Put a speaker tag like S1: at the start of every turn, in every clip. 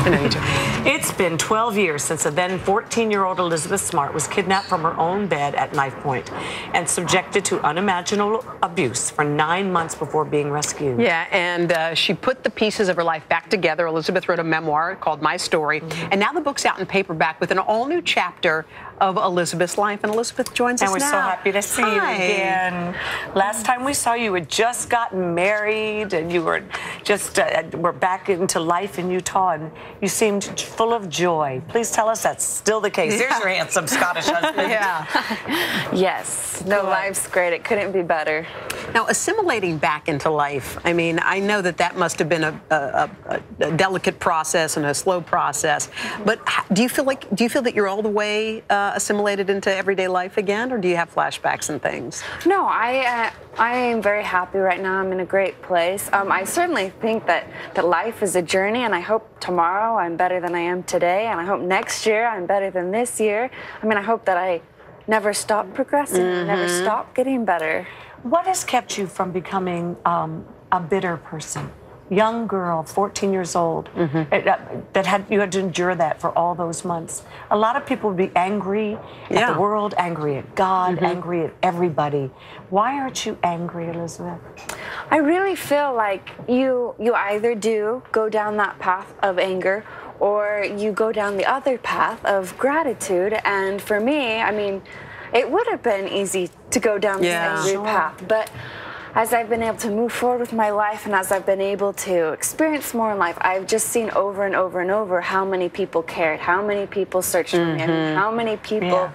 S1: I know you do.
S2: It's been 12 years since a then 14-year-old Elizabeth Smart was kidnapped from her own bed at knife point and subjected to unimaginable abuse for 9 months before being rescued.
S1: Yeah, and she put the pieces of her life back together. Elizabeth wrote a memoir called My Story, and now the book's out in paperback with an all-new chapter of Elizabeth's life. And Elizabeth joins us now.
S2: And we're so happy to see you again. Last time we saw you, you had just gotten married, and you were just were back into life in Utah, and you seemed full of joy. Please tell us that's still the case. There's your handsome Scottish husband.
S3: Yeah. Yes. No, life's great. It couldn't be better.
S1: Now, assimilating back into life, I mean, I know that that must have been a delicate process and a slow process, but do you feel that you're all the way assimilated into everyday life again, or do you have flashbacks and things?
S3: No, I am very happy right now. I'm in a great place. I certainly think that life is a journey, and I hope tomorrow I'm better than I am today, and I hope next year I'm better than this year. I mean, I hope that I never stop progressing, never stop getting better.
S2: What has kept you from becoming a bitter person? Young girl, 14 years old, you had to endure that for all those months. A lot of people would be angry at the world, angry at God, angry at everybody. Why aren't you angry, Elizabeth?
S3: I really feel like you either do go down that path of anger, or you go down the other path of gratitude. And for me, I mean, it would have been easy to go down the angry path, but as I've been able to move forward with my life, and as I've been able to experience more in life, I've just seen over and over and over how many people cared, how many people searched for me, and how many people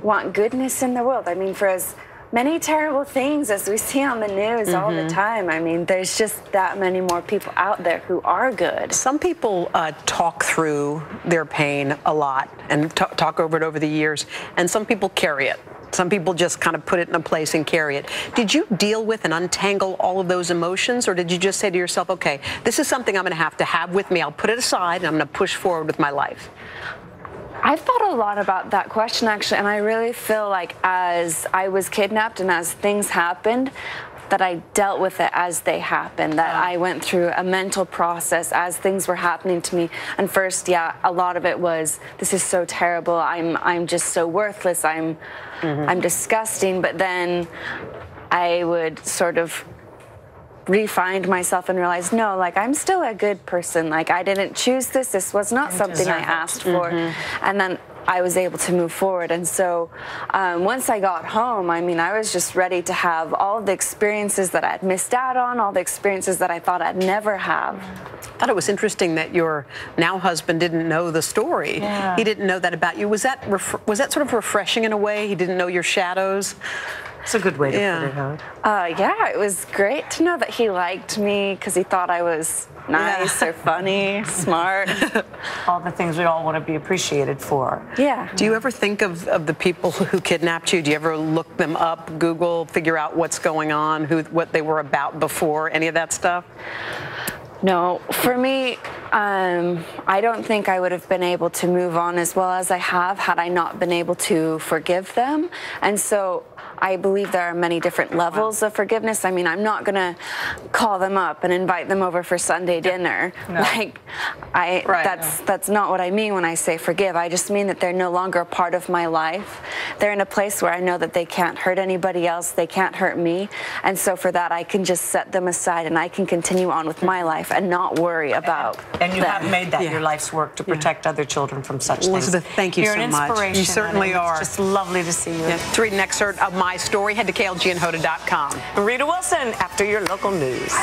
S3: want goodness in the world. I mean, for as many terrible things as we see on the news all the time, I mean, there's just that many more people out there who are good.
S1: Some people talk through their pain a lot and talk over it over the years, and some people carry it. Some people just kind of put it in a place and carry it. Did you deal with and untangle all of those emotions, or did you just say to yourself, okay, this is something I'm going to have with me, I'll put it aside, and I'm going to push forward with my life?
S3: I've thought a lot about that question, actually, and I really feel like as I was kidnapped and as things happened, that I dealt with it as they happened, that I went through a mental process as things were happening to me. And first, a lot of it was, this is so terrible, I'm just so worthless, I'm disgusting. But then I would sort of re-find myself and realize, no, like, I'm still a good person. Like, I didn't choose this. This was not something I asked for. And then I was able to move forward. And so once I got home, I mean, I was just ready to have all the experiences that I'd missed out on, all the experiences that I thought I'd never have.
S1: I thought it was interesting that your now husband didn't know the story. He didn't know that about you. Was that sort of refreshing in a way? He didn't know your shadows?
S2: It's a good way to put it, huh?
S3: Yeah, it was great to know that he liked me because he thought I was nice or funny, smart.
S2: All the things we all want to be appreciated for.
S3: Yeah.
S1: Do you ever think of the people who kidnapped you? Do you ever look them up, Google, figure out what's going on, what they were about before, any of that stuff?
S3: No, for me, I don't think I would have been able to move on as well as I have had I not been able to forgive them. And so I believe there are many different levels of forgiveness. I mean, I'm not going to call them up and invite them over for Sunday dinner. No. Like, that's not what I mean when I say forgive. I just mean that they're no longer a part of my life. They're in a place where I know that they can't hurt anybody else. They can't hurt me. And so for that, I can just set them aside and I can continue on with my life and not worry about
S2: And you have made that your life's work to protect other children from such things.
S1: Elizabeth, thank you so much.
S2: You're an inspiration.
S1: You certainly are.
S2: It's just lovely to see you.
S1: To read an excerpt of My Story, head to KLG&Hoda.com.
S2: Rita Wilson, after your local news.